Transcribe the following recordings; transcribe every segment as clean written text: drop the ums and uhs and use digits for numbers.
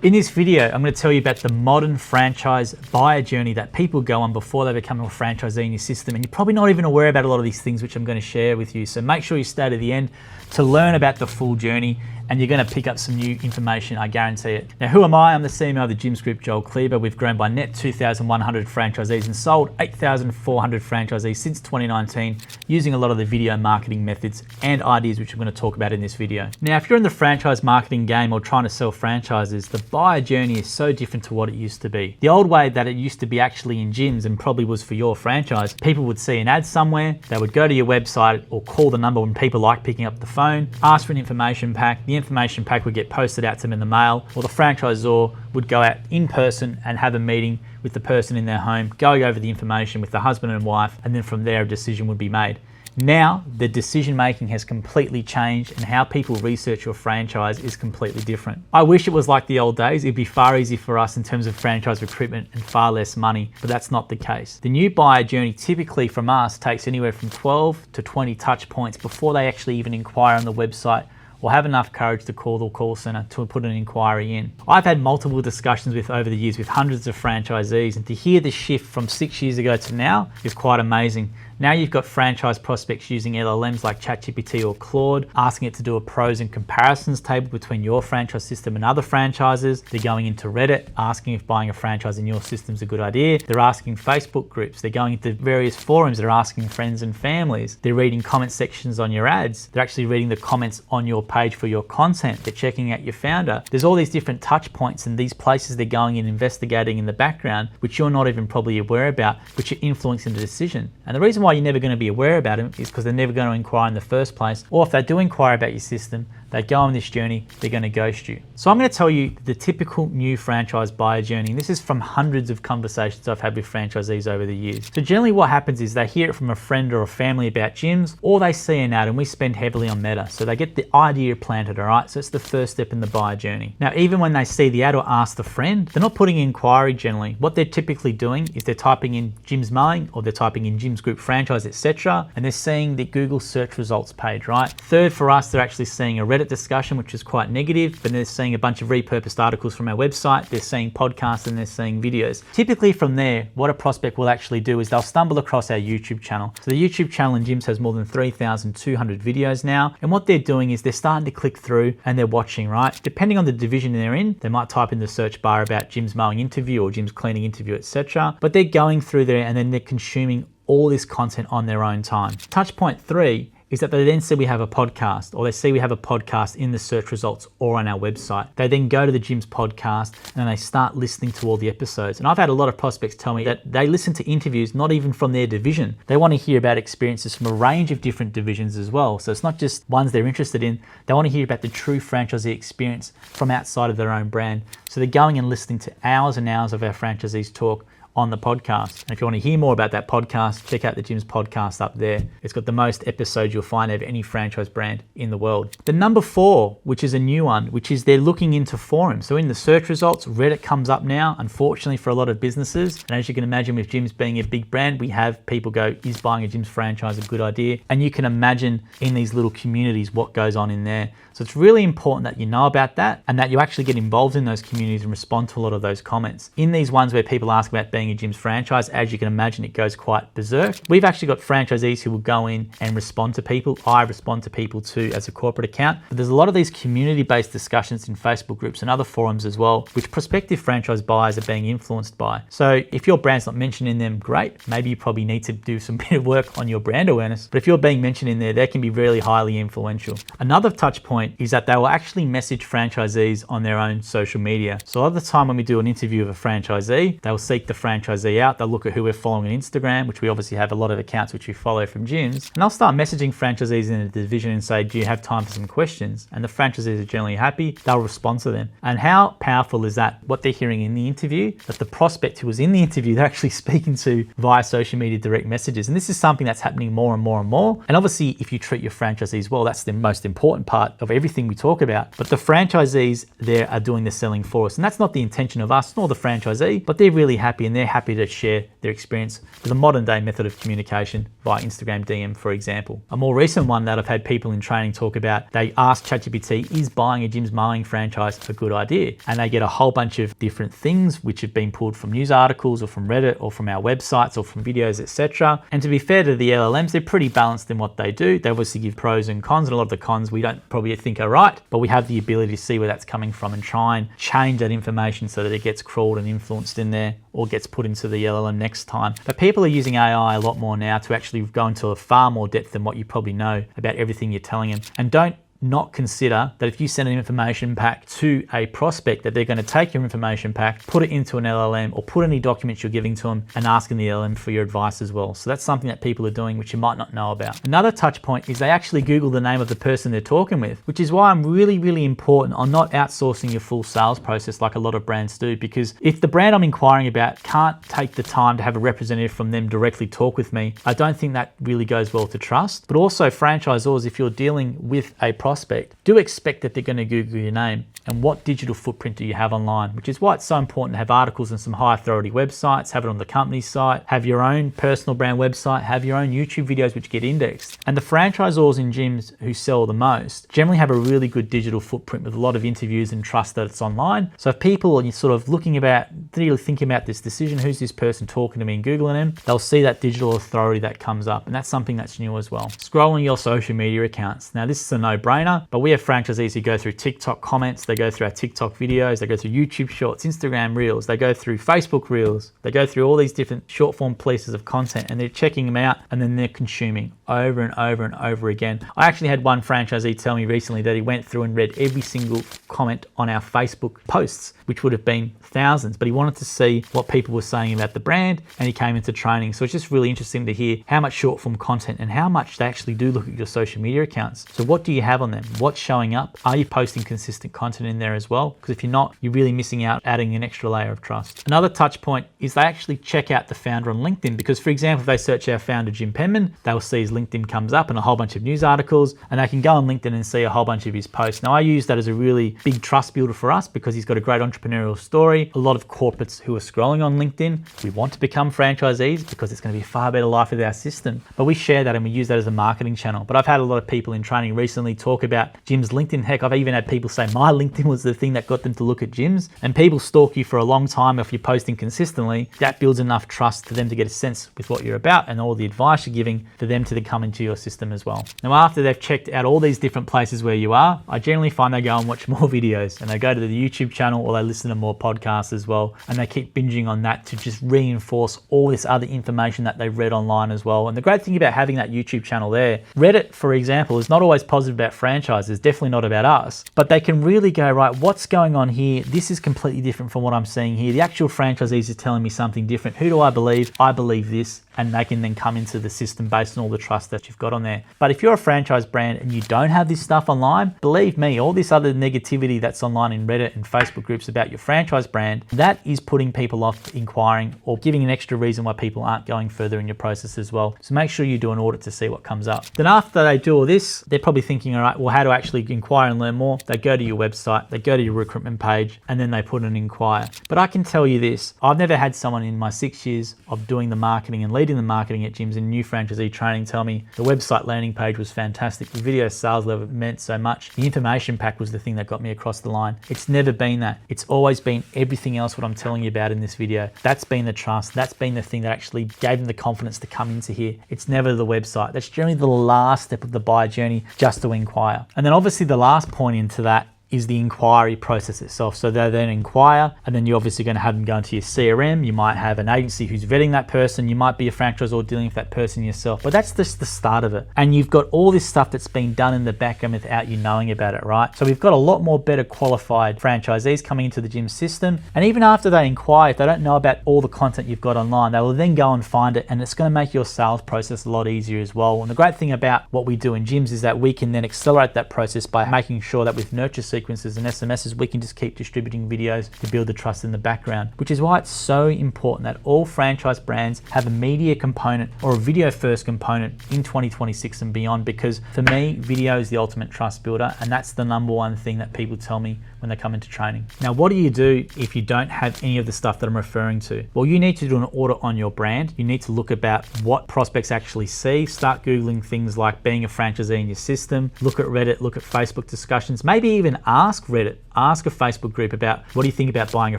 In this video, I'm going to tell you about the modern franchise buyer journey that people go on before they become a franchisee in your system. And you're probably not even aware about a lot of these things, which I'm going to share with you. So make sure you stay to the end to learn about the full journey, and you're going to pick up some new information, I guarantee it. Now, who am I? I'm the CEO of the Gyms Group, Joel Kleber. We've grown by net 2,100 franchisees and sold 8,400 franchisees since 2019 using a lot of the video marketing methods and ideas which I'm going to talk about in this video. Now, if you're in the franchise marketing game or trying to sell franchises, the buyer journey is so different to what it used to be. The old way that it used to be actually in gyms and probably was for your franchise, people would see an ad somewhere, they would go to your website or call the number when people like picking up the phone, ask for an information pack. The information pack would get posted out to them in the mail, or the franchisor would go out in person and have a meeting with the person in their home, going over the information with the husband and wife, and then from there a decision would be made. Now, the decision making has completely changed and how people research your franchise is completely different. I wish it was like the old days. It'd be far easier for us in terms of franchise recruitment and far less money, but that's not the case. The new buyer journey typically from us takes anywhere from 12 to 20 touch points before they actually even inquire on the website or have enough courage to call the call center to put an inquiry in. I've had multiple discussions over the years with hundreds of franchisees, and to hear the shift from 6 years ago to now is quite amazing. Now you've got franchise prospects using LLMs like ChatGPT or Claude, asking it to do a pros and comparisons table between your franchise system and other franchises. They're going into Reddit, asking if buying a franchise in your system is a good idea. They're asking Facebook groups. They're going into various forums. They're asking friends and families. They're reading comment sections on your ads. They're actually reading the comments on your page for your content. They're checking out your founder. There's all these different touch points and these places they're going and investigating in the background, which you're not even probably aware about, which are influencing the decision. And the reason why you're never going to be aware about them is because they're never going to inquire in the first place, or if they do inquire about your system, they go on this journey, they're going to ghost you. So I'm going to tell you the typical new franchise buyer journey. And this is from hundreds of conversations I've had with franchisees over the years. So generally what happens is they hear it from a friend or a family about gyms, or they see an ad, and we spend heavily on meta. So they get the idea planted, all right? So it's the first step in the buyer journey. Now, even when they see the ad or ask the friend, they're not putting inquiry generally. What they're typically doing is they're typing in gyms mowing, or they're typing in gyms group franchise, etc. And they're seeing the Google search results page, right? Third, for us, they're actually seeing a Reddit discussion, which is quite negative, but they're seeing a bunch of repurposed articles from our website, they're seeing podcasts, and they're seeing videos. Typically from there, what a prospect will actually do is they'll stumble across our YouTube channel. So the YouTube channel in Gyms has more than 3,200 videos now, and what they're doing is they're starting to click through and they're watching, right? Depending on the division they're in, they might type in the search bar about gyms mowing interview or gyms cleaning interview, etc. But they're going through there and then they're consuming all this content on their own time. Touch point 3 is that they then see we have a podcast, or they see we have a podcast in the search results or on our website. They then go to the Gyms podcast and they start listening to all the episodes. And I've had a lot of prospects tell me that they listen to interviews not even from their division. They want to hear about experiences from a range of different divisions as well. So it's not just ones they're interested in. They want to hear about the true franchisee experience from outside of their own brand. So they're going and listening to hours and hours of our franchisees talk on the podcast. And if you want to hear more about that podcast, check out the Gyms podcast up there. It's got the most episodes you'll find of any franchise brand in the world. The number 4, which is a new one, which is they're looking into forums. So in the search results, Reddit comes up now, unfortunately for a lot of businesses. And as you can imagine, with Gyms being a big brand, we have people go, is buying a Gyms franchise a good idea? And you can imagine in these little communities what goes on in there. So it's really important that you know about that and that you actually get involved in those communities and respond to a lot of those comments. In these ones where people ask about being a Gyms franchise, as you can imagine, it goes quite berserk. We've actually got franchisees who will go in and respond to people. I respond to people too as a corporate account. But there's a lot of these community-based discussions in Facebook groups and other forums as well, which prospective franchise buyers are being influenced by. So if your brand's not mentioned in them, great. Maybe you probably need to do some bit of work on your brand awareness. But if you're being mentioned in there, they can be really highly influential. Another touch point is that they will actually message franchisees on their own social media. So a lot of the time when we do an interview of a franchisee, they will seek the franchisee out. They'll look at who we're following on Instagram, which we obviously have a lot of accounts which we follow from gyms. And I'll start messaging franchisees in the division and say, do you have time for some questions? And the franchisees are generally happy. They'll respond to them. And how powerful is that? What they're hearing in the interview, that the prospect who was in the interview, they're actually speaking to via social media direct messages. And this is something that's happening more and more and more. And obviously, if you treat your franchisees well, that's the most important part of everything we talk about. But the franchisees there are doing the selling for us. And that's not the intention of us nor the franchisee, but they're really happy and they're happy to share their experience with a modern day method of communication via Instagram DM, for example. A more recent one that I've had people in training talk about, they ask ChatGPT, is buying a Jim's mowing franchise a good idea? And they get a whole bunch of different things which have been pulled from news articles or from Reddit or from our websites or from videos, etc. And to be fair to the LLMs, they're pretty balanced in what they do. They obviously give pros and cons, and a lot of the cons we don't probably think are right, but we have the ability to see where that's coming from and try and change that information so that it gets crawled and influenced in there or gets put into the LLM next time. But people are using AI a lot more now to actually go into a far more depth than what you probably know about everything you're telling them. And don't not consider that if you send an information pack to a prospect, that they're going to take your information pack, put it into an LLM, or put any documents you're giving to them and asking the LLM for your advice as well. So that's something that people are doing which you might not know about. Another touch point is they actually Google the name of the person they're talking with, which is why I'm really important on not outsourcing your full sales process like a lot of brands do, because if the brand I'm inquiring about can't take the time to have a representative from them directly talk with me, I don't think that really goes well to trust. But also franchisors, if you're dealing with a prospect, do expect that they're going to Google your name and what digital footprint do you have online, which is why it's so important to have articles on some high authority websites, have it on the company site, have your own personal brand website, have your own YouTube videos which get indexed. And the franchisors in gyms who sell the most generally have a really good digital footprint with a lot of interviews and trust that it's online. So if people are sort of looking about, really thinking about this decision, who's this person talking to me and Googling them, they'll see that digital authority that comes up, and that's something that's new as well. Scrolling your social media accounts. Now this is a no-brainer, but we have franchisees who go through TikTok comments, they go through our TikTok videos, they go through YouTube Shorts, Instagram Reels, they go through Facebook Reels, they go through all these different short form pieces of content, and they're checking them out and then they're consuming over and over and over again. I actually had one franchisee tell me recently that he went through and read every single comment on our Facebook posts, which would have been thousands, but he wanted to see what people were saying about the brand, and he came into training. So it's just really interesting to hear how much short form content and how much they actually do look at your social media accounts. So what do you have on them? What's showing up? Are you posting consistent content in there as well? Because if you're not, you're really missing out, adding an extra layer of trust. Another touch point is they actually check out the founder on LinkedIn, because for example, if they search our founder Jim Penman, they'll see his LinkedIn comes up and a whole bunch of news articles, and they can go on LinkedIn and see a whole bunch of his posts. Now I use that as a really big trust builder for us because he's got a great entrepreneurial story. A lot of corporates who are scrolling on LinkedIn, we want to become franchisees because it's going to be a far better life with our system. But we share that and we use that as a marketing channel. But I've had a lot of people in training recently talk about Jim's LinkedIn. Heck, I've even had people say my LinkedIn was the thing that got them to look at Jim's. And people stalk you for a long time if you're posting consistently. That builds enough trust for them to get a sense with what you're about and all the advice you're giving for them to then come into your system as well. Now, after they've checked out all these different places where you are, I generally find they go and watch more videos, and they go to the YouTube channel or they listen to more podcasts as well, and they keep binging on that to just reinforce all this other information that they've read online as well. And the great thing about having that YouTube channel there, Reddit, for example, is not always positive about franchises, definitely not about us, but they can really go, right, what's going on here? This is completely different from what I'm seeing here. The actual franchisees are telling me something different. Who do I believe? I believe this. And they can then come into the system based on all the trust that you've got on there. But if you're a franchise brand and you don't have this stuff online, believe me, all this other negativity that's online in Reddit and Facebook groups about your franchise brand, that is putting people off inquiring or giving an extra reason why people aren't going further in your process as well. So make sure you do an audit to see what comes up. Then after they do all this, they're probably thinking, all right, well, how do I actually inquire and learn more? They go to your website, they go to your recruitment page, and then they put an inquire. But I can tell you this, I've never had someone in my 6 years of doing the marketing and leading the marketing at gyms and new franchisee training tell me the website landing page was fantastic, the video sales level meant so much, the information pack was the thing that got me across the line. It's never been that. It's always been everything else what I'm telling you about in this video. That's been the trust. That's been the thing that actually gave them the confidence to come into here. It's never the website. That's generally the last step of the buyer journey, just to inquire. And then obviously the last point into that is the inquiry process itself. So they then inquire, and then you're obviously going to have them go into your CRM. You might have an agency who's vetting that person. You might be a franchisor dealing with that person yourself, but that's just the start of it. And you've got all this stuff that's been done in the background without you knowing about it, right? So we've got a lot more better qualified franchisees coming into the gym system. And even after they inquire, if they don't know about all the content you've got online, they will then go and find it, and it's going to make your sales process a lot easier as well. And the great thing about what we do in gyms is that we can then accelerate that process by making sure that with nurture sequences and SMSs, we can just keep distributing videos to build the trust in the background, which is why it's so important that all franchise brands have a media component or a video first component in 2026 and beyond, because for me, video is the ultimate trust builder, and that's the number one thing that people tell me when they come into training. Now, what do you do if you don't have any of the stuff that I'm referring to? Well, you need to do an audit on your brand. You need to look about what prospects actually see. Start Googling things like being a franchisee in your system. Look at Reddit, look at Facebook discussions. Maybe even ask Reddit, ask a Facebook group about what do you think about buying a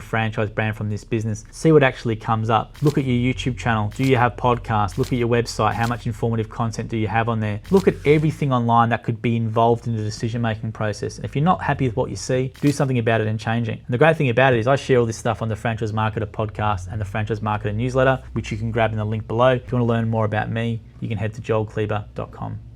franchise brand from this business. See what actually comes up. Look at your YouTube channel. Do you have podcasts? Look at your website. How much informative content do you have on there? Look at everything online that could be involved in the decision-making process. And if you're not happy with what you see, do something about it and change it. And the great thing about it is I share all this stuff on the Franchise Marketer podcast and the Franchise Marketer newsletter, which you can grab in the link below. If you want to learn more about me, you can head to joelkleber.com.